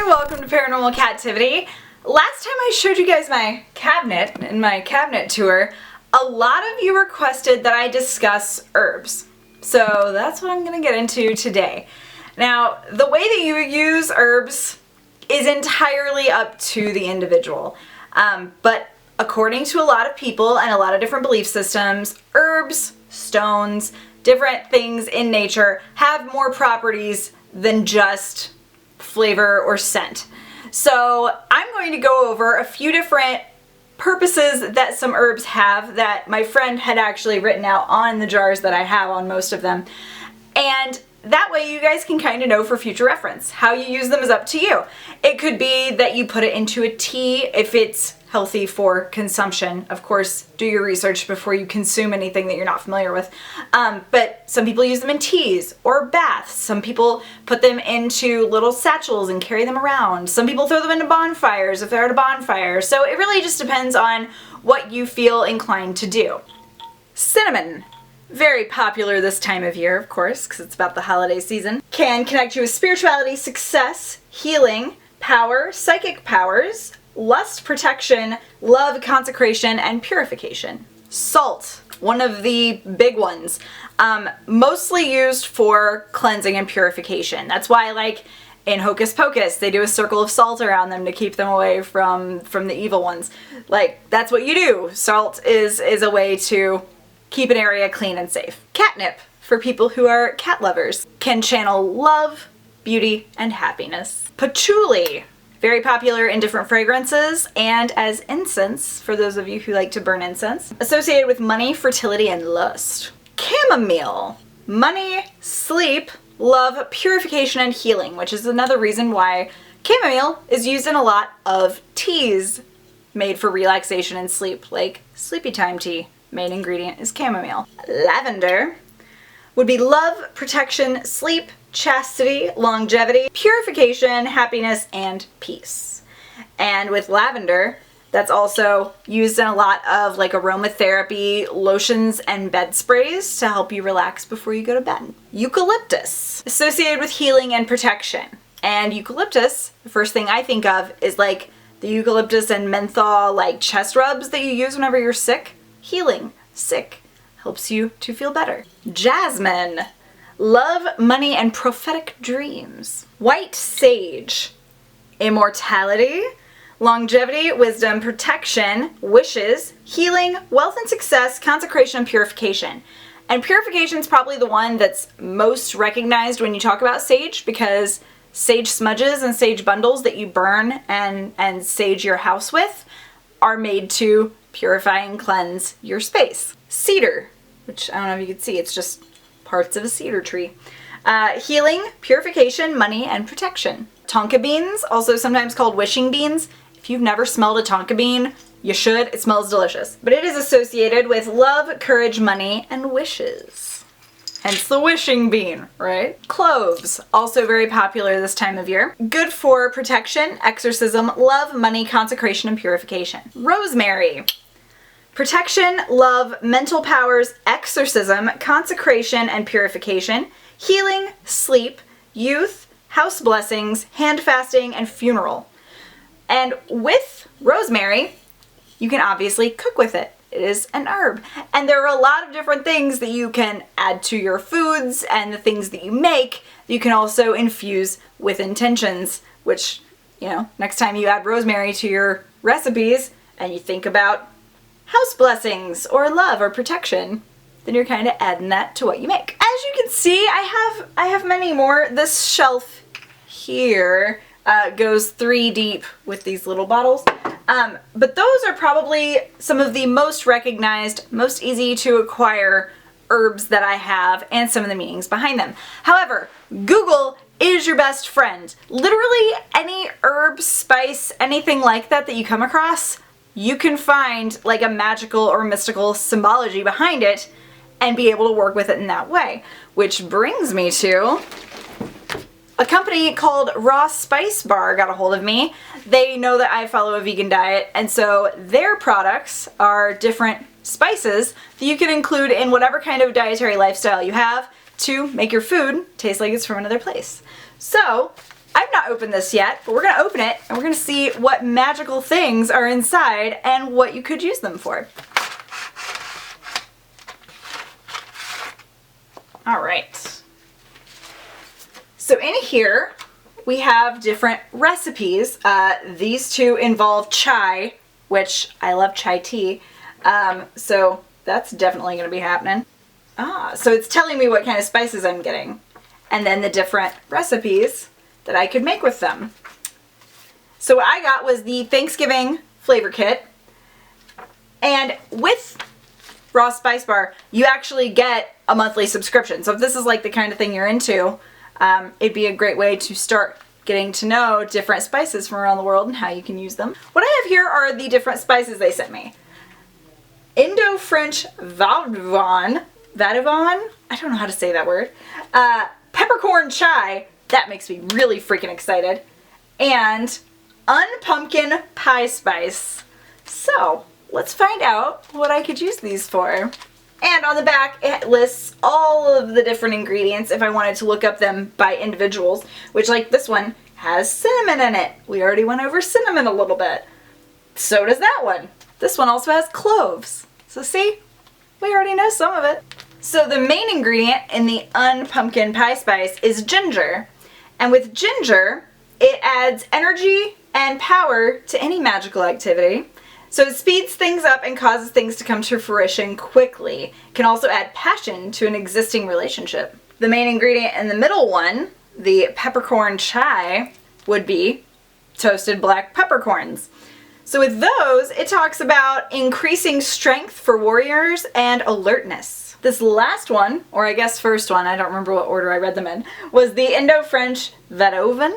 and welcome to Paranormal Kativity. Last time I showed you guys my cabinet in my cabinet tour, a lot of you requested that I discuss herbs. So that's what I'm going to get into today. Now, the way that you use herbs is entirely up to the individual. But according to a lot of people and a lot of different belief systems, herbs, stones, different things in nature have more properties than just flavor or scent. So I'm going to go over a few different purposes that some herbs have that my friend had actually written out on the jars that I have on most of them. And that way you guys can kind of know for future reference. How you use them is up to you. It could be that you put it into a tea if it's healthy for consumption. Of course, do your research before you consume anything that you're not familiar with. But some people use them in teas or baths. Some people put them into little satchels and carry them around. Some people throw them into bonfires if they're at a bonfire. So it really just depends on what you feel inclined to do. Cinnamon. Very popular this time of year, of course, because it's about the holiday season. Can connect you with spirituality, success, healing, power, psychic powers, lust, protection, love, consecration, and purification. Salt, one of the big ones, mostly used for cleansing and purification. That's why, like, in Hocus Pocus, they do a circle of salt around them to keep them away from the evil ones. Like, that's what you do. Salt is a way to keep an area clean and safe. Catnip, for people who are cat lovers, can channel love, beauty, and happiness. Patchouli, very popular in different fragrances and as incense, for those of you who like to burn incense. Associated with money, fertility, and lust. Chamomile, money, sleep, love, purification, and healing, which is another reason why chamomile is used in a lot of teas made for relaxation and sleep, like sleepy time tea. Main ingredient is chamomile. Lavender would be love, protection, sleep, chastity, longevity, purification, happiness, and peace. And with lavender, that's also used in a lot of like aromatherapy, lotions, and bed sprays to help you relax before you go to bed. Eucalyptus, associated with healing and protection. And eucalyptus, the first thing I think of is like the eucalyptus and menthol like chest rubs that you use whenever you're sick. Healing, sick, helps you to feel better. Jasmine, love, money, and prophetic dreams. White sage, immortality, longevity, wisdom, protection, wishes, healing, wealth and success, consecration, and purification. And purification is probably the one that's most recognized when you talk about sage, because sage smudges and sage bundles that you burn and sage your house with are made to purify and cleanse your space. Cedar, which I don't know if you can see, it's just parts of a cedar tree. Healing, purification, money, and protection. Tonka beans, also sometimes called wishing beans. If you've never smelled a tonka bean, you should. It smells delicious. But it is associated with love, courage, money, and wishes. Hence the wishing bean, right? Cloves, also very popular this time of year. Good for protection, exorcism, love, money, consecration, and purification. Rosemary. Protection, love, mental powers, exorcism, consecration, and purification, healing, sleep, youth, house blessings, hand fasting, and funeral. And with rosemary, you can obviously cook with it. It is an herb. And there are a lot of different things that you can add to your foods and the things that you make that you can also infuse with intentions, which, you know, next time you add rosemary to your recipes and you think about house blessings or love or protection, then you're kind of adding that to what you make. As you can see, I have many more. This shelf here goes 3 deep with these little bottles. But those are probably some of the most recognized, most easy to acquire herbs that I have and some of the meanings behind them. However, Google is your best friend. Literally any herb, spice, anything like that that you come across, you can find like a magical or mystical symbology behind it and be able to work with it in that way. Which brings me to a company called Raw Spice Bar got a hold of me. They know that I follow a vegan diet, and so their products are different spices that you can include in whatever kind of dietary lifestyle you have to make your food taste like it's from another place. So I've not opened this yet, but we're gonna open it and we're gonna see what magical things are inside and what you could use them for. All right. So in here, we have different recipes. These two involve chai, which I love chai tea. So that's definitely gonna be happening. So it's telling me what kind of spices I'm getting, and then the different recipes that I could make with them. So what I got was the Thanksgiving flavor kit, and with Raw Spice Bar, you actually get a monthly subscription. So if this is like the kind of thing you're into, it'd be a great way to start getting to know different spices from around the world and how you can use them. What I have here are the different spices they sent me. Indo-French Vadouvan, I don't know how to say that word, peppercorn chai, that makes me really freaking excited, and unpumpkin pie spice. So let's find out what I could use these for. And on the back it lists all of the different ingredients if I wanted to look up them by individuals, which, like this one, has cinnamon in it. We already went over cinnamon a little bit. So does that one. This one also has cloves. So see, we already know some of it. So the main ingredient in the unpumpkin pie spice is ginger. And with ginger, it adds energy and power to any magical activity. So it speeds things up and causes things to come to fruition quickly. It can also add passion to an existing relationship. The main ingredient in the middle one, the peppercorn chai, would be toasted black peppercorns. So with those, it talks about increasing strength for warriors and alertness. This last one, or I guess first one, I don't remember what order I read them in, was the Indo-French Vadouvan.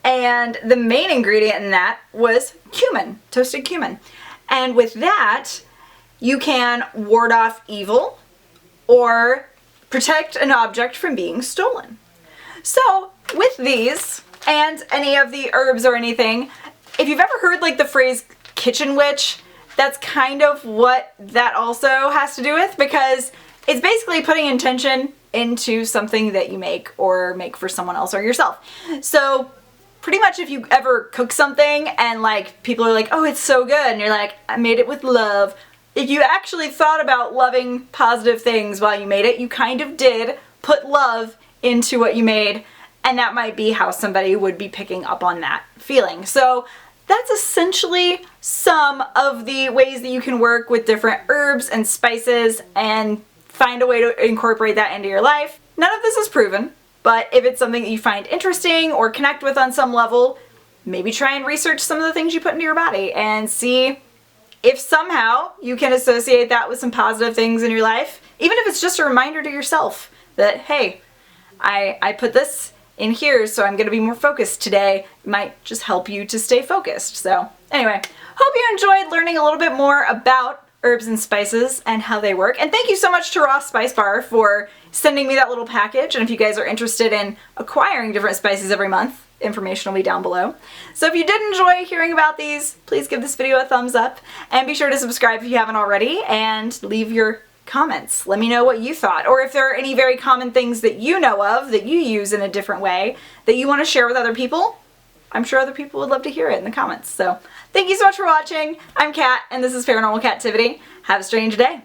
And the main ingredient in that was cumin, toasted cumin. And with that, you can ward off evil or protect an object from being stolen. So with these and any of the herbs or anything, if you've ever heard like the phrase kitchen witch, that's kind of what that also has to do with, because it's basically putting intention into something that you make or make for someone else or yourself. So pretty much if you ever cook something and like people are like, oh, it's so good, and you're like, I made it with love. If you actually thought about loving positive things while you made it, you kind of did put love into what you made, and that might be how somebody would be picking up on that feeling. So that's essentially some of the ways that you can work with different herbs and spices and find a way to incorporate that into your life. None of this is proven, but if it's something that you find interesting or connect with on some level, maybe try and research some of the things you put into your body and see if somehow you can associate that with some positive things in your life, even if it's just a reminder to yourself that, hey, I put this in here, so I'm going to be more focused today. It might just help you to stay focused. So anyway, hope you enjoyed learning a little bit more about herbs and spices and how they work. And thank you so much to Raw Spice Bar for sending me that little package. And if you guys are interested in acquiring different spices every month, information will be down below. So if you did enjoy hearing about these, please give this video a thumbs up and be sure to subscribe if you haven't already and leave your comments. Let me know what you thought, or if there are any very common things that you know of that you use in a different way that you want to share with other people. I'm sure other people would love to hear it in the comments. So thank you so much for watching. I'm Kat, and this is Paranormal Kativity. Have a strange day.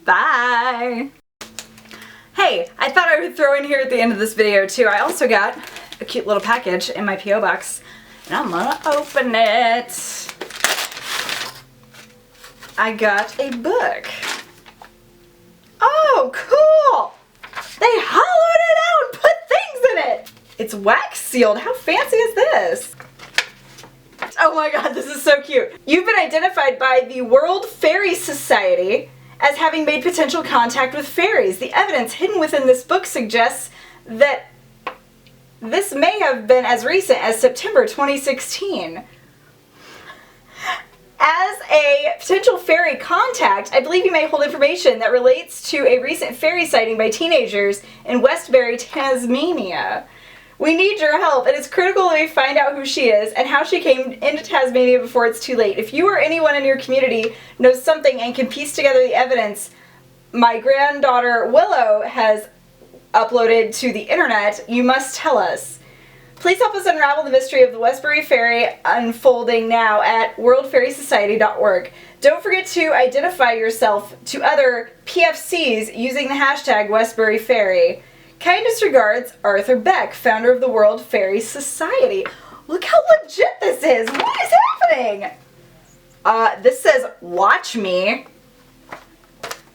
Bye! Hey, I thought I would throw in here at the end of this video too, I also got a cute little package in my P.O. box, and I'm gonna open it. I got a book. Oh, cool! They hollowed it out and put things in it! It's wax sealed. How fancy is this? Oh my god, this is so cute. You've been identified by the World Fairy Society as having made potential contact with fairies. The evidence hidden within this book suggests that this may have been as recent as September 2016. As a potential fairy contact, I believe you may hold information that relates to a recent fairy sighting by teenagers in Westbury, Tasmania. We need your help. It is critical that we find out who she is and how she came into Tasmania before it's too late. If you or anyone in your community knows something and can piece together the evidence my granddaughter Willow has uploaded to the internet, you must tell us. Please help us unravel the mystery of the Westbury Fairy unfolding now at worldfairysociety.org. Don't forget to identify yourself to other PFCs using the hashtag Westbury Fairy. Kindest regards, Arthur Beck, founder of the World Fairy Society. Look how legit this is! What is happening? This says, watch me.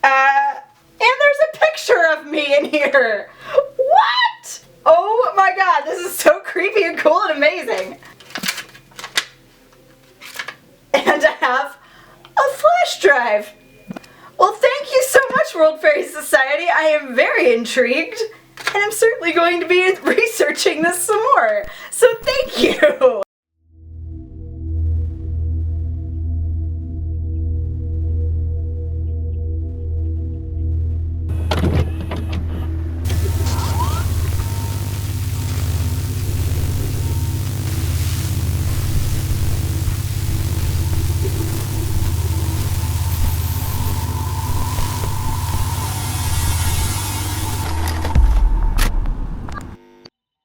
And there's a picture of me in here. What? Oh my god, this is so creepy and cool and amazing. And I have a flash drive. Well, thank you so much, World Fairy Society. I am very intrigued, and I'm certainly going to be researching this some more. So thank you.